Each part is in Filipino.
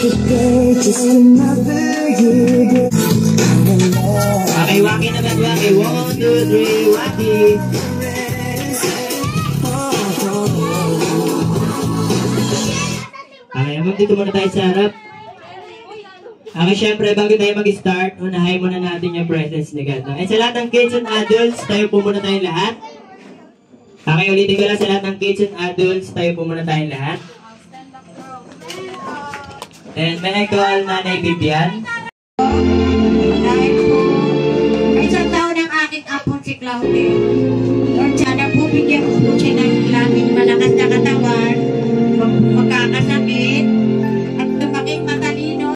Okay, Waki naman, Waki. 1, 2, 3, Waki. Okay, abang dito muna tayo sa harap. Okay, syempre, bago tayo mag-start, unahin muna natin yung presence ni God. And sa lahat ng kids and adults, tayo po muna tayong lahat. Okay, ulitin ko lang sa lahat ng kids and adults, tayo po muna tayong lahat. And may I call Nanay Bibian? Dahil po, isang taon ang aking apong si Claudia. Lord, sana po bigyan po siya ng laging malakas na katawan, magkakasakit, at tumaking matalino.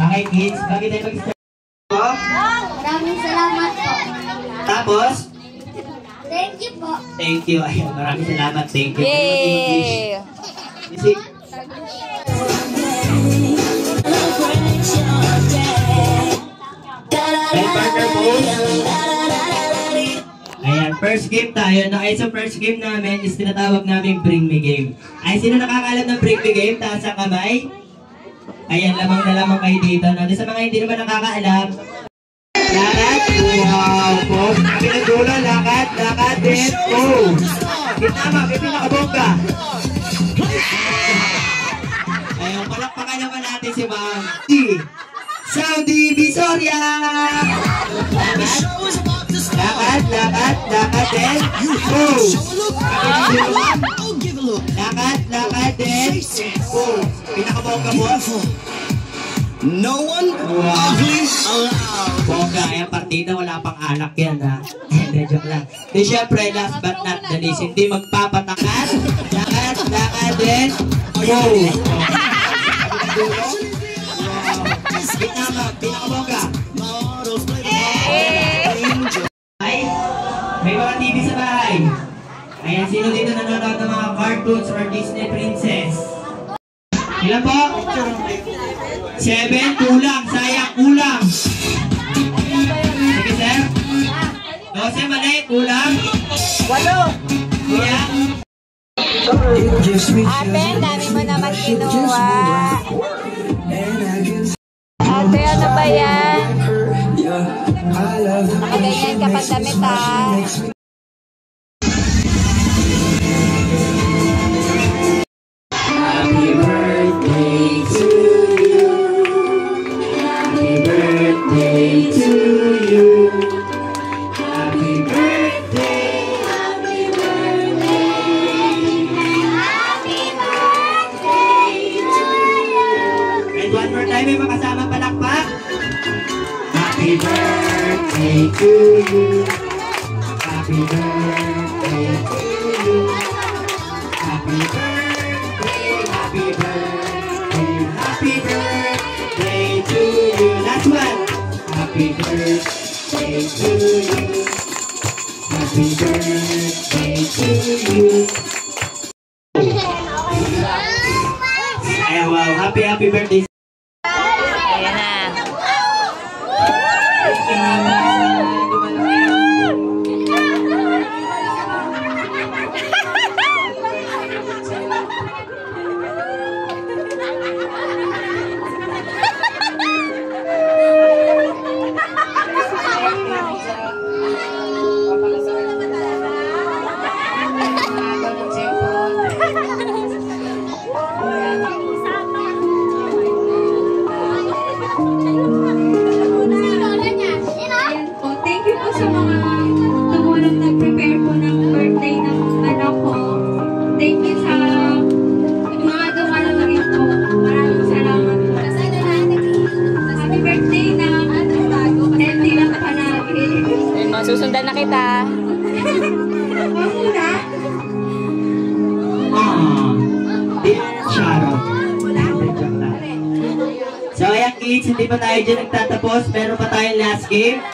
Okay kids, bakit tayo mag-start? Maraming salamat po. Tapos? Thank you po. Thank you. Ayun, maraming salamat. Thank you. Yay! Music. And partner pose. Ayan, first game tayo. Ay, so first game namin is tinatawag namin Bring Me Game. Ay, sino nakakaalam ng Bring Me Game? Taas ang kamay. Ayan, lamang na lamang kayo dito. No? Sa mga hindi naman nakakaalam, lakad, wow, pose. Pinagdulo, lakad, then, pose. Kitama, may pinakabongga. Ayun, palakpakan naman natin si Ma'am D. Saudi Visoria! Lakad, then, pose. Lakad, then, pose. Pinakabongga mo. No one ugly allowed. Bongga, yung partida, wala pang alak yan, ha? Hindi, joke lang. Di syempre, last but not the least, hindi magpapatakas. Lakad, then, go! Pinakabongga. Ay, may mga TV sa bahay. Ayan, sino dito nanonood ng mga cartoons or Disney princess? Ilan po? 7, kulang, sayang, kulang. Sige, sir. 12, mali, kulang. 8. Kuya. Ate, dami mo naman kinuha. Ate, ano ba yan? Nakaganyan ka pa damit, ha? Happy birthday to you. Happy birthday to you. Happy birthday. Happy birthday. Happy birthday to you. And one more time, may makasama palakpak. Happy birthday to you. Happy birthday to you. Happy birthday, happy birthday, happy birthday to you. Last one. Happy birthday to you. Happy birthday to you. Ay, wow. Happy birthday. Ayan na. Thank you po sa mga tumulong nag-prepare po ng birthday ng anak ko. Thank you sa mga dumalo rin po. Maraming salamat po. Happy birthday na healthy lang palagi. Masusundan na kita. Muna. Sharon. So ayan kids, hindi pa tayo dyan nagtatapos. Meron pa tayong last game.